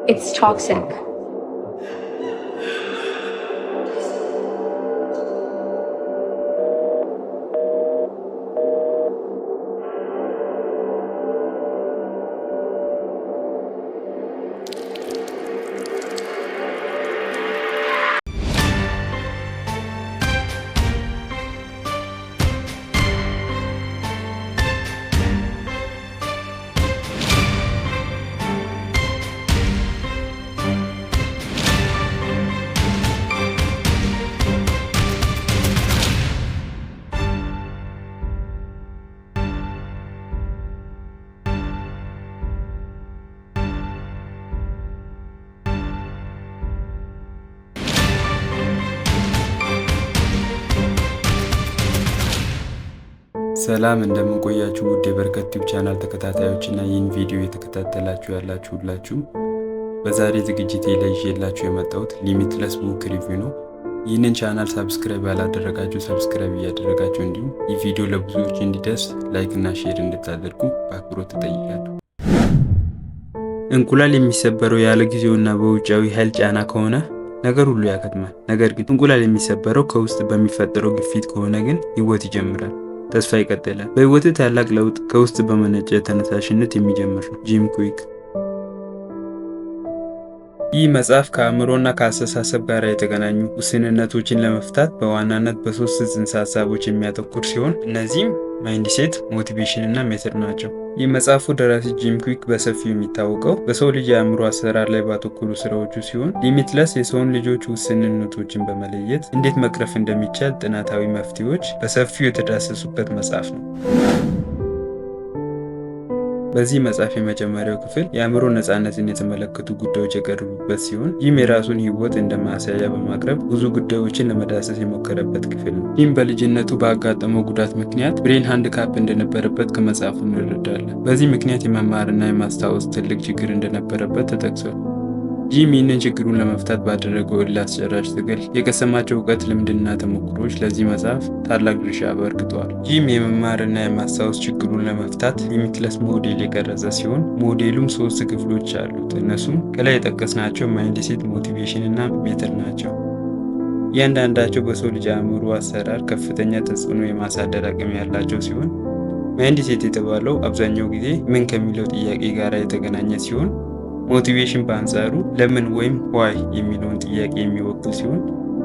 It's toxic. ሰላም እንደምንቆያችሁ ውድ የበረከት ቲዩብ ቻናል ተከታታዮችና ይህን ቪዲዮ የተከታተላችሁ ያላችሁ ሁላችሁም በዛሬ ዝግጅቴ ላይ ይዤላችሁ የመጣሁት ሊሚትለስ ቡክ ሪቪው ነው። ይህንን ቻናል ሰብስክራይብ ያላደረጋችሁ ሰብስክራይብ እያደረጋችሁ እንዲሁም ይህ ቪዲዮ ለብዙዎች እንዲደርስ ላይክ እና ሼር እንድታደርጉ በአክብሮት እጠይቃለሁ። እንቁላል የሚሰበረው ያለ ጊዜውና በውጫዊ ኃይል ጫና ከሆነ ነገር ሁሉ ያከትማል። ነገር ግን እንቁላል የሚሰበረው ከውስጥ በሚፈጠረው ግፊት ከሆነ ግን ህይወት ይጀምራል። ተስፋ ይቀጥላል። በህይወት ታላቅ ለውጥ ከውስጥ በመነጨ ተነሳሽነት የሚጀምር ነው። ጂም ኩዊክ። ይህ መጽሐፍ ከአእምሮና ከአስተሳሰብ ጋር የተገናኙ ውስንነቶችን ለመፍታት በዋናነት በሶስት ጽንሰ ሀሳቦች የሚያተኩር ሲሆን እነዚህም ማይንድሴት፣ ሞቲቬሽን እና ሜተድ ናቸው። ይህ መጽሐፉ ደራሲ ጂም ኩዊክ በሰፊው የሚታወቀው በሰው ልጅ የአእምሮ አሰራር ላይ ባተኮሩ ስራዎቹ ሲሆን ሊሚትለስ የሰውን ልጆች ውስንነቶችን በመለየት እንዴት መቅረፍ እንደሚቻል ጥናታዊ መፍትሄዎች በሰፊው የተዳሰሱበት መጽሐፍ ነው። በዚህ መጽሐፍ የመጀመሪያው ክፍል የአእምሮ ነፃነትን የተመለከቱ ጉዳዮች የቀረቡበት ሲሆን ይህም የራሱን ህይወት እንደ ማሳያ በማቅረብ ብዙ ጉዳዮችን ለመዳሰስ የሞከረበት ክፍል ነው። ይህም በልጅነቱ ባጋጠመው ጉዳት ምክንያት ብሬን ሃንድ ካፕ እንደነበረበት ከመጽሐፉ እንረዳለን። በዚህ ምክንያት የመማርና የማስታወስ ትልቅ ችግር እንደነበረበት ተጠቅሷል። ጂም ይህንን ችግሩን ለመፍታት ባደረገው እልህ አስጨራሽ ትግል የቀሰማቸው እውቀት፣ ልምድና ተሞክሮች ለዚህ መጽሐፍ ታላቅ ድርሻ አበርክተዋል። ጂም የመማርና የማስታወስ ችግሩን ለመፍታት ሊሚትለስ ሞዴል የቀረጸ ሲሆን ሞዴሉም 3 ክፍሎች አሉት። እነሱም ከላይ የጠቀስናቸው ማይንድሴት፣ ሞቲቬሽን እና ሜተድ ናቸው። እያንዳንዳቸው በሰው ልጅ አእምሮ አሰራር ከፍተኛ ተጽዕኖ የማሳደር አቅም ያላቸው ሲሆን ማይንድሴት የተባለው አብዛኛው ጊዜ ምን ከሚለው ጥያቄ ጋር የተገናኘ ሲሆን ሞቲቬሽን በአንጻሩ ለምን ወይም ዋይ የሚለውን ጥያቄ የሚወክል ሲሆን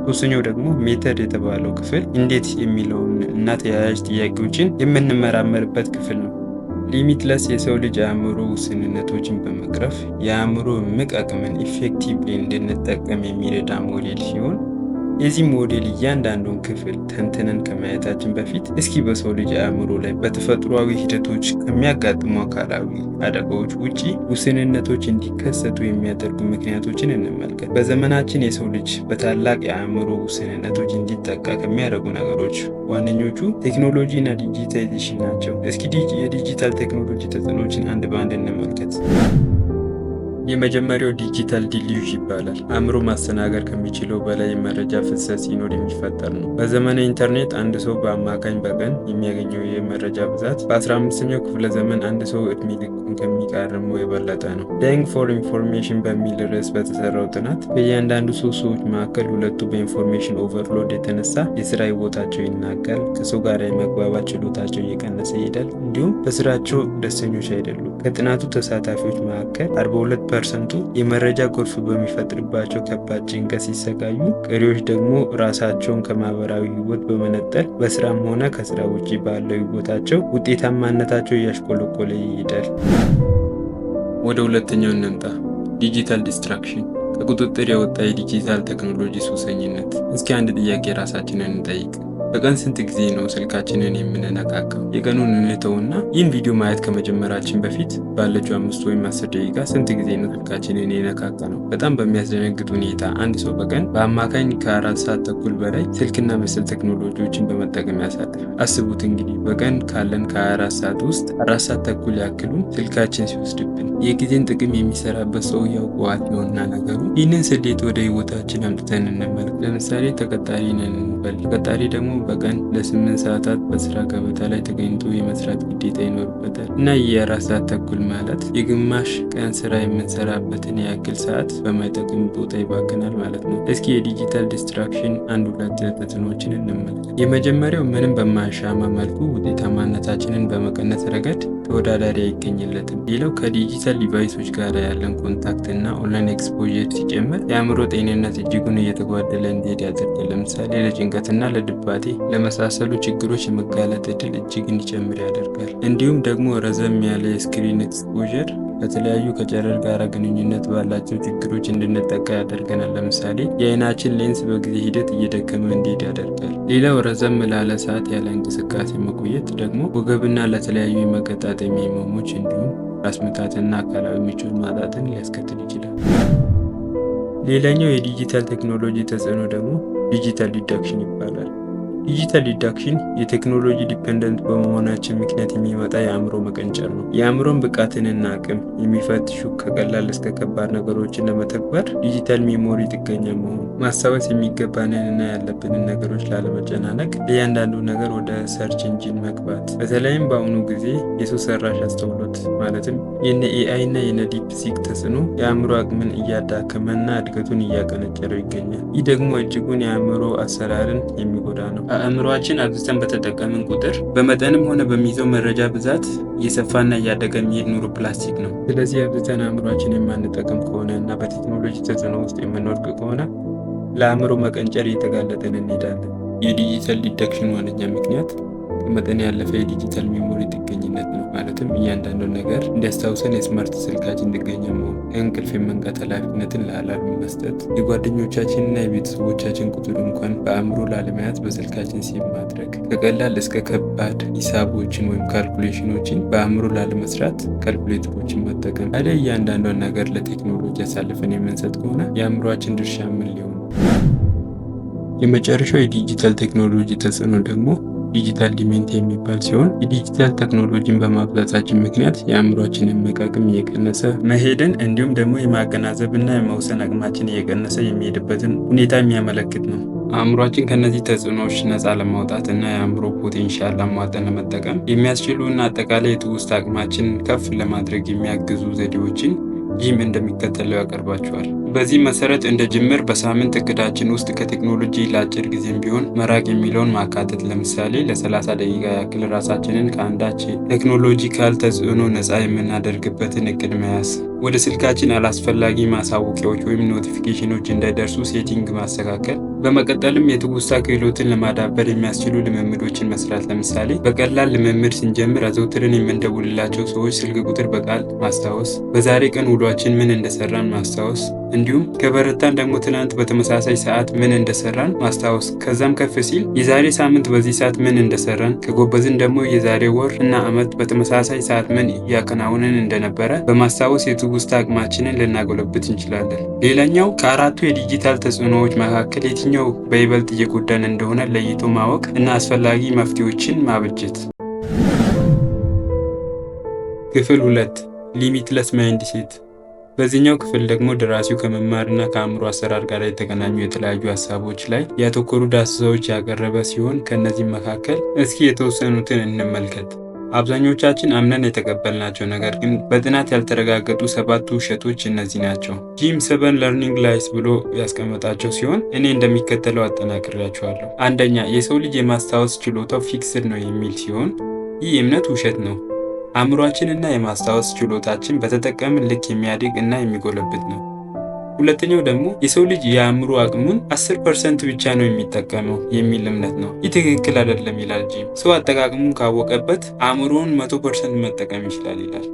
ሶስተኛው ደግሞ ሜተድ የተባለው ክፍል እንዴት የሚለውን እና ተያያዥ ጥያቄዎችን የምንመራመርበት ክፍል ነው። ሊሚትለስ የሰው ልጅ አእምሮ ውስንነቶችን በመቅረፍ የአእምሮ እምቅ አቅምን ኢፌክቲቭሊ እንድንጠቀም የሚረዳ ሞዴል ሲሆን የዚህ ሞዴል እያንዳንዱን ክፍል ተንትነን ከማየታችን በፊት እስኪ በሰው ልጅ አእምሮ ላይ በተፈጥሯዊ ሂደቶች ከሚያጋጥሙ አካላዊ አደጋዎች ውጪ ውስንነቶች እንዲከሰቱ የሚያደርጉ ምክንያቶችን እንመልከት። በዘመናችን የሰው ልጅ በታላቅ የአእምሮ ውስንነቶች እንዲጠቃ ከሚያደርጉ ነገሮች ዋነኞቹ ቴክኖሎጂ እና ዲጂታይዜሽን ናቸው። እስኪ የዲጂታል ቴክኖሎጂ ተጽዕኖችን አንድ በአንድ እንመልከት። የመጀመሪያው ዲጂታል ዲሊዥ ይባላል። አእምሮ ማስተናገድ ከሚችለው በላይ የመረጃ ፍሰት ሲኖር የሚፈጠር ነው። በዘመነ ኢንተርኔት አንድ ሰው በአማካኝ በቀን የሚያገኘው የመረጃ ብዛት በ15ኛው ክፍለ ዘመን አንድ ሰው እድሜ ልኩን ከሚቃርመው የበለጠ ነው። ዳይንግ ፎር ኢንፎርሜሽን በሚል ርዕስ በተሰራው ጥናት ከእያንዳንዱ 3 ሰዎች መካከል 2 በኢንፎርሜሽን ኦቨርሎድ የተነሳ የስራ ህይወታቸው ይናጋል፣ ከሰው ጋር የመግባባት ችሎታቸው እየቀነሰ ይሄዳል፣ እንዲሁም በስራቸው ደስተኞች አይደሉም። ከጥናቱ ተሳታፊዎች መካከል 42% የመረጃ ጎርፍ በሚፈጥርባቸው ከባድ ጭንቀት ሲሰቃዩ፣ ቀሪዎች ደግሞ ራሳቸውን ከማህበራዊ ህይወት በመነጠል በስራም ሆነ ከስራ ውጪ ባለው ህይወታቸው ውጤታማነታቸው እያሽቆለቆለ ይሄዳል። ወደ ሁለተኛው እንምጣ። ዲጂታል ዲስትራክሽን፣ ከቁጥጥር የወጣ የዲጂታል ቴክኖሎጂ ሱሰኝነት። እስኪ አንድ ጥያቄ ራሳችንን እንጠይቅ። በቀን ስንት ጊዜ ነው ስልካችንን የምንነካካው? የቀኑን እንተውና ይህን ቪዲዮ ማየት ከመጀመራችን በፊት ባለችው 5 ወይም 10 ደቂቃ ስንት ጊዜ ነው ስልካችንን የነካካ ነው? በጣም በሚያስደነግጥ ሁኔታ አንድ ሰው በቀን በአማካኝ ከ4 ሰዓት ተኩል በላይ ስልክና መሰል ቴክኖሎጂዎችን በመጠቀም ያሳልፋል። አስቡት እንግዲህ በቀን ካለን ከ24 ሰዓት ውስጥ 4 ሰዓት ተኩል ያክሉን ስልካችን ሲወስድብን። የጊዜን ጥቅም የሚሰራበት ሰው ያውቀዋል ነውና ነገሩ። ይህንን ስሌት ወደ ህይወታችን አምጥተን እንመልከት። ለምሳሌ ተቀጣሪ ነን እንበል። ተቀጣሪ ደግሞ በቀን ለ8 ሰዓታት በስራ ገበታ ላይ ተገኝቶ የመስራት ግዴታ ይኖርበታል እና የ4 ሰዓት ተኩል ማለት የግማሽ ቀን ስራ የምንሰራበትን ያክል ሰዓት በማይጠቅም ቦታ ይባክናል ማለት ነው። እስኪ የዲጂታል ዲስትራክሽን አንድ ሁለት ተጽዕኖዎችን እንመልከት። የመጀመሪያው ምንም በማያሻማ መልኩ ውጤታማነታችንን በመቀነስ ረገድ ተወዳዳሪ አይገኝለትም። ሌላው ከዲጂታል ዲቫይሶች ጋር ያለን ኮንታክት እና ኦንላይን ኤክስፖዠር ሲጨምር የአእምሮ ጤንነት እጅጉን እየተጓደለ እንዲሄድ ያደርጋል። ለምሳሌ ለጭንቀትና ለድባቴ ለመሳሰሉ ችግሮች የመጋለጥ እድል እጅግ እንዲጨምር ያደርጋል። እንዲሁም ደግሞ ረዘም ያለ የስክሪን ኤክስፖዠር ከተለያዩ ከጨረር ጋር ግንኙነት ባላቸው ችግሮች እንድንጠቃ ያደርገናል። ለምሳሌ የአይናችን ሌንስ በጊዜ ሂደት እየደከመ እንዲሄድ ያደርጋል። ሌላው ረዘም ላለ ሰዓት ያለ እንቅስቃሴ መቆየት ደግሞ ወገብና ለተለያዩ የመገጣጠሚያ ህመሞች እንዲሁም ራስ ምታትና አካላዊ ምቾት ማጣትን ሊያስከትል ይችላል። ሌላኛው የዲጂታል ቴክኖሎጂ ተጽዕኖ ደግሞ ዲጂታል ዲዳክሽን ይባላል። ዲጂታል ዲዳክሽን የቴክኖሎጂ ዲፔንደንት በመሆናችን ምክንያት የሚመጣ የአእምሮ መቀንጨር ነው። የአእምሮን ብቃትንና አቅም የሚፈትሹ ከቀላል እስከ ከባድ ነገሮችን ለመተግበር ዲጂታል ሜሞሪ ጥገኛ መሆኑ፣ ማስታወስ የሚገባንንና ያለብንን ነገሮች ላለመጨናነቅ ለእያንዳንዱ ነገር ወደ ሰርች ኢንጂን መግባት፣ በተለይም በአሁኑ ጊዜ የሰው ሰራሽ አስተውሎት ማለትም የነ ኤአይ እና የነ ዲፕሲክ ተጽዕኖ የአእምሮ አቅምን እያዳከመና እድገቱን እያቀነጨረው ይገኛል። ይህ ደግሞ እጅጉን የአእምሮ አሰራርን የሚጎዳ ነው። አእምሮአችን አብዝተን በተጠቀምን ቁጥር በመጠንም ሆነ በሚይዘው መረጃ ብዛት እየሰፋና እያደገ የሚሄድ ኒውሮፕላስቲክ ነው። ስለዚህ አብዝተን አእምሮአችን የማንጠቀም ከሆነ እና በቴክኖሎጂ ተጽዕኖ ውስጥ የምንወድቅ ከሆነ ለአእምሮ መቀንጨር እየተጋለጥን እንሄዳለን። የዲጂታል ዲዳክሽን ዋነኛ ምክንያት ከመጠን ያለፈ የዲጂታል ሜሞሪ ጥገኝነት ነው። ማለትም እያንዳንዱን ነገር እንዲያስታውሰን የስማርት ስልካችን ጥገኛ መሆን፣ ከእንቅልፍ የመንቃት ኃላፊነትን ለአላርም መስጠት፣ የጓደኞቻችንና የቤተሰቦቻችን ቁጥር እንኳን በአእምሮ ላለመያዝ በስልካችን ሴቭ ማድረግ፣ ከቀላል እስከ ከባድ ሂሳቦችን ወይም ካልኩሌሽኖችን በአእምሮ ላለመስራት ካልኩሌተሮችን መጠቀም። ታዲያ እያንዳንዷን ነገር ለቴክኖሎጂ አሳልፈን የምንሰጥ ከሆነ የአእምሮአችን ድርሻ ምን ሊሆን? የመጨረሻው የዲጂታል ቴክኖሎጂ ተጽዕኖ ደግሞ ዲጂታል ዲሜንቲያ የሚባል ሲሆን የዲጂታል ቴክኖሎጂን በማብዛታችን ምክንያት የአእምሮአችንን መቃቅም እየቀነሰ መሄድን እንዲሁም ደግሞ የማገናዘብና የመውሰን አቅማችን እየቀነሰ የሚሄድበትን ሁኔታ የሚያመለክት ነው። አእምሮአችን ከነዚህ ተጽዕኖዎች ነፃ ለማውጣት እና የአእምሮ ፖቴንሻል አሟጠን ለመጠቀም የሚያስችሉ እና አጠቃላይ የትውስታ አቅማችንን ከፍ ለማድረግ የሚያግዙ ዘዴዎችን ጂም እንደሚከተለው ያቀርባቸዋል። በዚህ መሰረት እንደ ጅምር በሳምንት እቅዳችን ውስጥ ከቴክኖሎጂ ለአጭር ጊዜም ቢሆን መራቅ የሚለውን ማካተት፣ ለምሳሌ ለ30 ደቂቃ ያክል ራሳችንን ከአንዳች ቴክኖሎጂካል ተጽዕኖ ነፃ የምናደርግበትን እቅድ መያዝ፣ ወደ ስልካችን አላስፈላጊ ማሳወቂያዎች ወይም ኖቲፊኬሽኖች እንዳይደርሱ ሴቲንግ ማስተካከል፣ በመቀጠልም የትውስታ ክህሎትን ለማዳበር የሚያስችሉ ልምምዶችን መስራት፣ ለምሳሌ በቀላል ልምምድ ስንጀምር አዘውትረን የምንደውልላቸው ሰዎች ስልክ ቁጥር በቃል ማስታወስ፣ በዛሬ ቀን ውሏችን ምን እንደሰራን ማስታወስ፣ እንዲሁም ከበረታን ደግሞ ትናንት በተመሳሳይ ሰዓት ምን እንደሰራን ማስታወስ፣ ከዛም ከፍ ሲል የዛሬ ሳምንት በዚህ ሰዓት ምን እንደሰራን፣ ከጎበዝን ደግሞ የዛሬ ወር እና ዓመት በተመሳሳይ ሰዓት ምን እያከናወንን እንደነበረ በማስታወስ የትውስታ አቅማችንን ልናጎለብት እንችላለን። ሌላኛው ከአራቱ የዲጂታል ተጽዕኖዎች መካከል የትኛው በይበልጥ እየጎዳን እንደሆነ ለይቶ ማወቅ እና አስፈላጊ መፍትሄዎችን ማበጀት። ክፍል 2 ሊሚትለስ ማይንድሴት። በዚህኛው ክፍል ደግሞ ደራሲው ከመማርና ከአእምሮ አሰራር ጋር የተገናኙ የተለያዩ ሀሳቦች ላይ ያተኮሩ ዳሰሳዎች ያቀረበ ሲሆን ከእነዚህም መካከል እስኪ የተወሰኑትን እንመልከት። አብዛኞቻችን አምነን የተቀበልናቸው ነገር ግን በጥናት ያልተረጋገጡ 7 ውሸቶች እነዚህ ናቸው። ጂም 7 ለርኒንግ ላይስ ብሎ ያስቀመጣቸው ሲሆን እኔ እንደሚከተለው አጠናክሬያቸዋለሁ። አንደኛ፣ የሰው ልጅ የማስታወስ ችሎታው ፊክስድ ነው የሚል ሲሆን ይህ እምነት ውሸት ነው። አእምሯችን እና የማስታወስ ችሎታችን በተጠቀምን ልክ የሚያድግ እና የሚጎለብት ነው። ሁለተኛው ደግሞ የሰው ልጅ የአእምሮ አቅሙን 10% ብቻ ነው የሚጠቀመው የሚል እምነት ነው። ይህ ትክክል አይደለም ይላል ጂም። ሰው አጠቃቀሙን ካወቀበት አእምሮውን 100% መጠቀም ይችላል ይላል።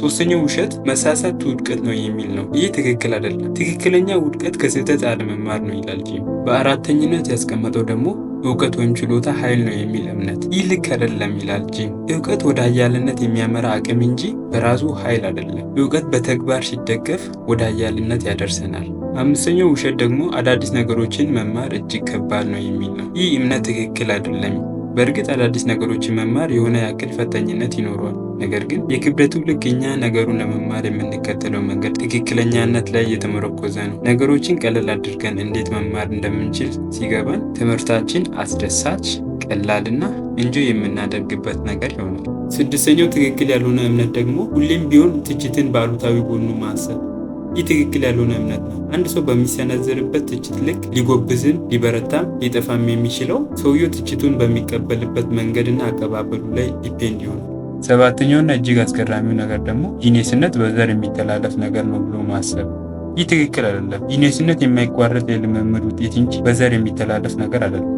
ሶስተኛው ውሸት መሳሳት ውድቀት ነው የሚል ነው። ይህ ትክክል አይደለም። ትክክለኛ ውድቀት ከስህተት አለመማር ነው ይላል ጂም። በአራተኝነት ያስቀመጠው ደግሞ እውቀት ወይም ችሎታ ኃይል ነው የሚል እምነት። ይህ ልክ አይደለም ይላል ጂም። እውቀት ወደ ኃያልነት የሚያመራ አቅም እንጂ በራሱ ኃይል አይደለም። እውቀት በተግባር ሲደገፍ ወደ ኃያልነት ያደርሰናል። አምስተኛው ውሸት ደግሞ አዳዲስ ነገሮችን መማር እጅግ ከባድ ነው የሚል ነው። ይህ እምነት ትክክል አይደለም። በእርግጥ አዳዲስ ነገሮችን መማር የሆነ ያክል ፈታኝነት ይኖረዋል። ነገር ግን የክብደቱ ልክ እኛ ነገሩን ለመማር የምንከተለው መንገድ ትክክለኛነት ላይ የተመረኮዘ ነው። ነገሮችን ቀለል አድርገን እንዴት መማር እንደምንችል ሲገባን ትምህርታችን አስደሳች፣ ቀላልና እንጆይ የምናደርግበት ነገር ይሆናል። ስድስተኛው ትክክል ያልሆነ እምነት ደግሞ ሁሌም ቢሆን ትችትን በአሉታዊ ጎኑ ማሰብ። ይህ ትክክል ያልሆነ እምነት ነው። አንድ ሰው በሚሰነዘርበት ትችት ልክ ሊጎብዝም ሊበረታም ሊጠፋም የሚችለው ሰውየው ትችቱን በሚቀበልበት መንገድና አቀባበሉ ላይ ዲፔንድ ይሆናል። ሰባተኛውና እጅግ አስገራሚው ነገር ደግሞ ጂኔስነት በዘር የሚተላለፍ ነገር ነው ብሎ ማሰብ። ይህ ትክክል አይደለም። ጂኔስነት የማይቋረጥ የልምምድ ውጤት እንጂ በዘር የሚተላለፍ ነገር አይደለም።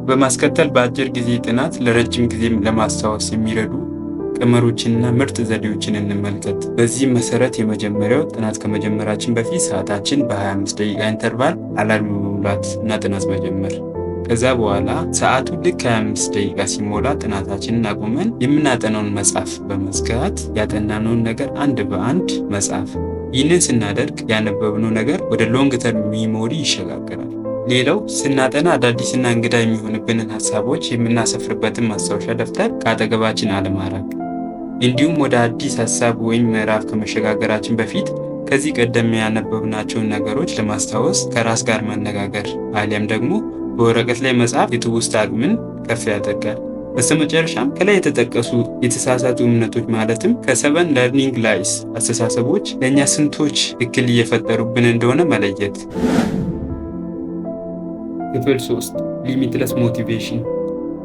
በማስከተል በአጭር ጊዜ ጥናት ለረጅም ጊዜ ለማስታወስ የሚረዱ ቀመሮችንና ምርጥ ዘዴዎችን እንመልከት። በዚህም መሰረት የመጀመሪያው ጥናት ከመጀመራችን በፊት ሰዓታችን በ25 ደቂቃ ኢንተርቫል አላርም መሙላት እና ጥናት መጀመር። ከዛ በኋላ ሰዓቱ ልክ 25 ደቂቃ ሲሞላ ጥናታችንን አቁመን የምናጠናውን መጽሐፍ በመዝጋት ያጠናነውን ነገር አንድ በአንድ መጽሐፍ። ይህንን ስናደርግ ያነበብነው ነገር ወደ ሎንግ ተርም ሚሞሪ ይሸጋገራል። ሌላው ስናጠና አዳዲስና እንግዳ የሚሆንብንን ሀሳቦች የምናሰፍርበትን ማስታወሻ ደብተር ከአጠገባችን አለማራቅ። እንዲሁም ወደ አዲስ ሀሳብ ወይም ምዕራፍ ከመሸጋገራችን በፊት ከዚህ ቀደም ያነበብናቸውን ነገሮች ለማስታወስ ከራስ ጋር መነጋገር አሊያም ደግሞ በወረቀት ላይ መጻፍ የትውስታ አቅምን ከፍ ያደርጋል። በስተመጨረሻም ከላይ የተጠቀሱ የተሳሳቱ እምነቶች ማለትም ከ7 ለርኒንግ ላይስ አስተሳሰቦች ለእኛ ስንቶች እክል እየፈጠሩብን እንደሆነ መለየት። ክፍል 3 ሊሚትለስ ሞቲቬሽን።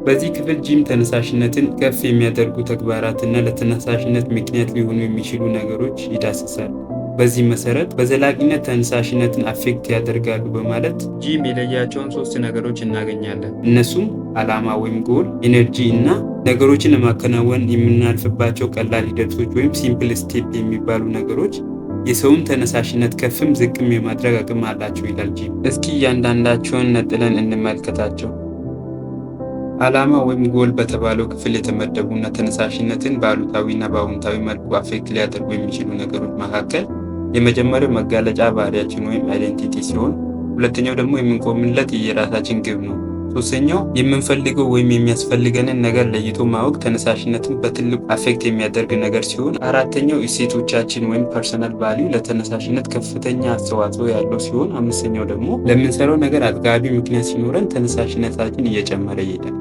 በዚህ ክፍል ጂም ተነሳሽነትን ከፍ የሚያደርጉ ተግባራትና ለተነሳሽነት ምክንያት ሊሆኑ የሚችሉ ነገሮች ይዳስሳል። በዚህ መሰረት በዘላቂነት ተነሳሽነትን አፌክት ያደርጋሉ በማለት ጂም የለያቸውን 3 ነገሮች እናገኛለን። እነሱም ዓላማ ወይም ጎል፣ ኤነርጂ እና ነገሮችን ለማከናወን የምናልፍባቸው ቀላል ሂደቶች ወይም ሲምፕል ስቴፕ የሚባሉ ነገሮች የሰውን ተነሳሽነት ከፍም ዝቅም የማድረግ አቅም አላቸው ይላል ጂም። እስኪ እያንዳንዳቸውን ነጥለን እንመልከታቸው። ዓላማ ወይም ጎል በተባለው ክፍል የተመደቡና ተነሳሽነትን በአሉታዊና በአዎንታዊ መልኩ አፌክት ሊያደርጉ የሚችሉ ነገሮች መካከል የመጀመሪያው መጋለጫ ባህሪያችን ወይም አይዴንቲቲ ሲሆን፣ ሁለተኛው ደግሞ የምንቆምለት የራሳችን ግብ ነው። ሶስተኛው የምንፈልገው ወይም የሚያስፈልገንን ነገር ለይቶ ማወቅ ተነሳሽነትን በትልቁ አፌክት የሚያደርግ ነገር ሲሆን፣ አራተኛው እሴቶቻችን ወይም ፐርሰናል ቫልዩ ለተነሳሽነት ከፍተኛ አስተዋጽኦ ያለው ሲሆን፣ አምስተኛው ደግሞ ለምንሰራው ነገር አጥጋቢ ምክንያት ሲኖረን ተነሳሽነታችን እየጨመረ ይሄዳል።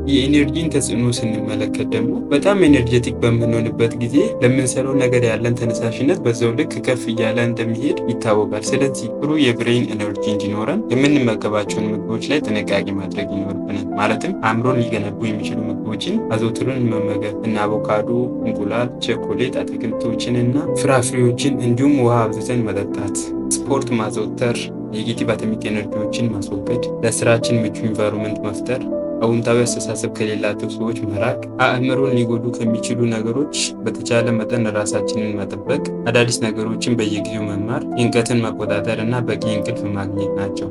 የኢነርጂን ተጽዕኖ ስንመለከት ደግሞ በጣም ኤነርጄቲክ በምንሆንበት ጊዜ ለምንሰራው ነገር ያለን ተነሳሽነት በዛው ልክ ከፍ እያለ እንደሚሄድ ይታወቃል። ስለዚህ ጥሩ የብሬን ኤነርጂ እንዲኖረን የምንመገባቸውን ምግቦች ላይ ጥንቃቄ ማድረግ ይኖርብናል። ማለትም አእምሮን ሊገነቡ የሚችሉ ምግቦችን አዘውትረን መመገብ እና አቮካዶ፣ እንቁላል፣ ቸኮሌት፣ አትክልቶችን እና ፍራፍሬዎችን እንዲሁም ውሃ አብዝተን መጠጣት፣ ስፖርት ማዘውተር፣ ኔጌቲቭ አቶሚክ ኤነርጂዎችን ማስወገድ፣ ለስራችን ምቹ ኢንቫይሮንመንት መፍጠር፣ አዎንታዊ አስተሳሰብ ከሌላቸው ሰዎች መራቅ፣ አእምሮን ሊጎዱ ከሚችሉ ነገሮች በተቻለ መጠን ራሳችንን መጠበቅ፣ አዳዲስ ነገሮችን በየጊዜው መማር፣ ጭንቀትን መቆጣጠር እና በቂ እንቅልፍ ማግኘት ናቸው።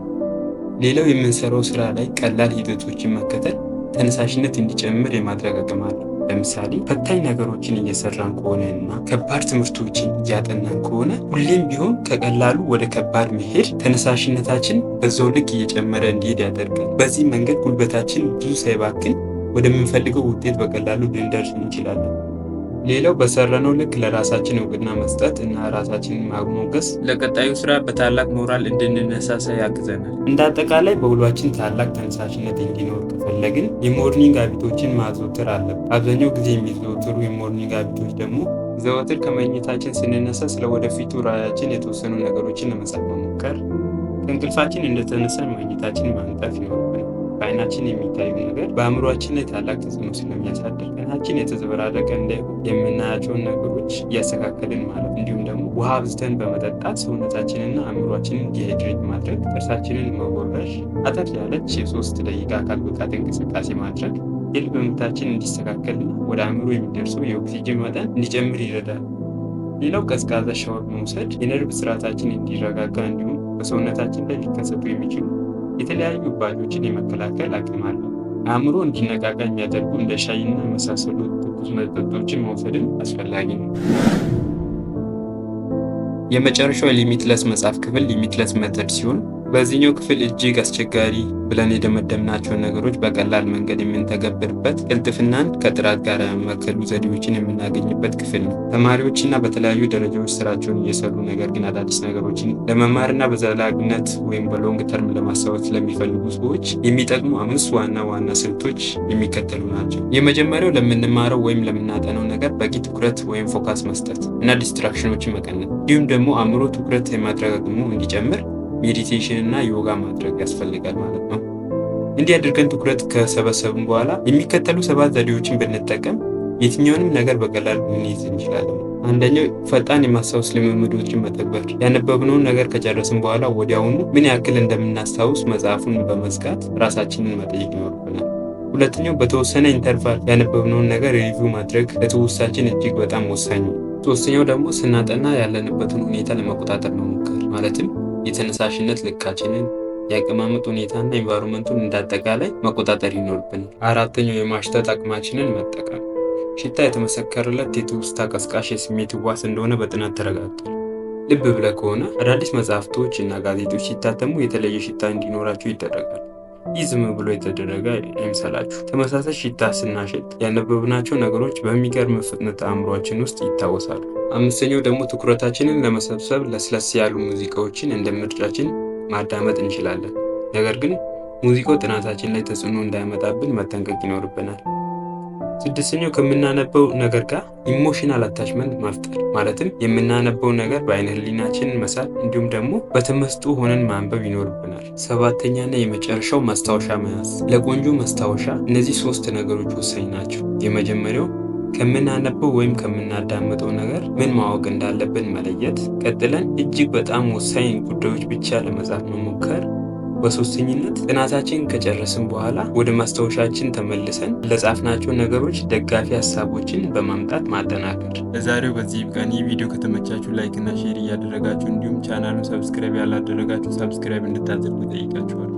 ሌላው የምንሰራው ስራ ላይ ቀላል ሂደቶችን መከተል ተነሳሽነት እንዲጨምር የማድረግ አቅም አለው። ለምሳሌ ፈታኝ ነገሮችን እየሰራን ከሆነ እና ከባድ ትምህርቶችን እያጠናን ከሆነ ሁሌም ቢሆን ከቀላሉ ወደ ከባድ መሄድ ተነሳሽነታችን በዛው ልክ እየጨመረ እንዲሄድ ያደርጋል። በዚህ መንገድ ጉልበታችን ብዙ ሳይባክን ወደምንፈልገው ውጤት በቀላሉ ልንደርስ እንችላለን። ሌላው በሰራነው ልክ ለራሳችን እውቅና መስጠት እና ራሳችንን ማሞገስ ለቀጣዩ ስራ በታላቅ ሞራል እንድንነሳሳ ያግዘናል። እንደ አጠቃላይ በውሏችን ታላቅ ተነሳሽነት እንዲኖር ከፈለግን የሞርኒንግ ሀቢቶችን ማዘውተር አለብን። አብዛኛው ጊዜ የሚዘወትሩ የሞርኒንግ ሀቢቶች ደግሞ ዘወትር ከመኝታችን ስንነሳ ስለ ወደፊቱ ራዕያችን የተወሰኑ ነገሮችን ለመጻፍ መሞከር፣ ከእንቅልፋችን እንደተነሳን መኝታችን ማንጠፍ ይኖርብናል። በአይናችን የሚታዩ ነገር በአእምሯችን ላይ ታላቅ ተጽዕኖ ስለሚያሳድር ቀናችን የተዘበራረቀ እንዳይሆን የምናያቸውን ነገሮች እያስተካከልን ማለት፣ እንዲሁም ደግሞ ውሃ አብዝተን በመጠጣት ሰውነታችንና አእምሯችንን ዲሃይድሬት ማድረግ፣ ጥርሳችንን መቦረሽ፣ አጠር ያለች የ3 ደቂቃ አካል ብቃት እንቅስቃሴ ማድረግ የልብ ምታችን እንዲስተካከልና ወደ አእምሮ የሚደርሰው የኦክሲጅን መጠን እንዲጨምር ይረዳል። ሌላው ቀዝቃዛ ሻወር መውሰድ የነርቭ ስርዓታችን እንዲረጋጋ እንዲሁም በሰውነታችን ላይ ሊከሰቱ የሚችሉ የተለያዩ እባጮችን የመከላከል አቅም አለው። አእምሮ እንዲነቃቃ የሚያደርጉ እንደ ሻይና የመሳሰሉ ትኩስ መጠጦችን መውሰድን አስፈላጊ ነው። የመጨረሻው ሊሚትለስ መጽሐፍ ክፍል ሊሚትለስ ሜተድ ሲሆን በዚህኛው ክፍል እጅግ አስቸጋሪ ብለን የደመደምናቸውን ነገሮች በቀላል መንገድ የምንተገብርበት፣ ቅልጥፍናን ከጥራት ጋር ያማከሉ ዘዴዎችን የምናገኝበት ክፍል ነው። ተማሪዎችና በተለያዩ ደረጃዎች ስራቸውን እየሰሩ ነገር ግን አዳዲስ ነገሮችን ለመማርና በዘላቂነት ወይም በሎንግ ተርም ለማስታወስ ለሚፈልጉ ሰዎች የሚጠቅሙ 5 ዋና ዋና ስልቶች የሚከተሉ ናቸው። የመጀመሪያው ለምንማረው ወይም ለምናጠነው ነገር በቂ ትኩረት ወይም ፎካስ መስጠት እና ዲስትራክሽኖችን መቀነስ፣ እንዲሁም ደግሞ አእምሮ ትኩረት የማድረግ አቅሙ እንዲጨምር ሜዲቴሽን እና ዮጋ ማድረግ ያስፈልጋል ማለት ነው። እንዲህ አድርገን ትኩረት ከሰበሰብን በኋላ የሚከተሉ 7 ዘዴዎችን ብንጠቀም የትኛውንም ነገር በቀላሉ ልንይዝ እንችላለን። አንደኛው ፈጣን የማስታወስ ልምምዶችን መተግበር። ያነበብነውን ነገር ከጨረስን በኋላ ወዲያውኑ ምን ያክል እንደምናስታውስ መጽሐፉን በመዝጋት ራሳችንን መጠየቅ ይኖርብናል። ሁለተኛው በተወሰነ ኢንተርቫል ያነበብነውን ነገር ሪቪው ማድረግ ለትውስታችን እጅግ በጣም ወሳኝ ነው። ሶስተኛው ደግሞ ስናጠና ያለንበትን ሁኔታ ለመቆጣጠር መሞከር፣ ማለትም የተነሳሽነት ልካችንን፣ የአቀማመጥ ሁኔታና ኢንቫይሮንመንቱን እንዳጠቃላይ መቆጣጠር ይኖርብናል። አራተኛው የማሽተት አቅማችንን መጠቀም። ሽታ የተመሰከረለት የትውስታ ቀስቃሽ የስሜት ህዋስ እንደሆነ በጥናት ተረጋግጧል። ልብ ብለህ ከሆነ አዳዲስ መጽሐፍቶች እና ጋዜጦች ሲታተሙ የተለየ ሽታ እንዲኖራቸው ይደረጋል። ይህ ዝም ብሎ የተደረገ አይምሰላችሁ። ተመሳሳይ ሽታ ስናሸት ያነበብናቸው ነገሮች በሚገርም ፍጥነት አእምሯችን ውስጥ ይታወሳሉ። አምስተኛው ደግሞ ትኩረታችንን ለመሰብሰብ ለስለስ ያሉ ሙዚቃዎችን እንደ ምርጫችን ማዳመጥ እንችላለን። ነገር ግን ሙዚቃው ጥናታችን ላይ ተጽዕኖ እንዳያመጣብን መጠንቀቅ ይኖርብናል። ስድስተኛው ከምናነበው ነገር ጋር ኢሞሽናል አታችመንት መፍጠር፣ ማለትም የምናነበው ነገር በአይነ ህሊናችን መሳል እንዲሁም ደግሞ በተመስጦ ሆነን ማንበብ ይኖርብናል። ሰባተኛና የመጨረሻው ማስታወሻ መያዝ። ለቆንጆ ማስታወሻ እነዚህ 3 ነገሮች ወሳኝ ናቸው። የመጀመሪያው ከምናነበው ወይም ከምናዳምጠው ነገር ምን ማወቅ እንዳለብን መለየት። ቀጥለን እጅግ በጣም ወሳኝ ጉዳዮች ብቻ ለመጻፍ መሞከር። በሶስተኝነት ጥናታችን ከጨረስን በኋላ ወደ ማስታወሻችን ተመልሰን ለጻፍናቸው ነገሮች ደጋፊ ሀሳቦችን በማምጣት ማጠናከር። ለዛሬው በዚህ ይብቃን። ይህ ቪዲዮ ከተመቻችሁ ላይክ እና ሼር እያደረጋችሁ እንዲሁም ቻናሉን ሰብስክራይብ ያላደረጋችሁ ሰብስክራይብ እንድታደርጉ ጠይቃችኋለሁ።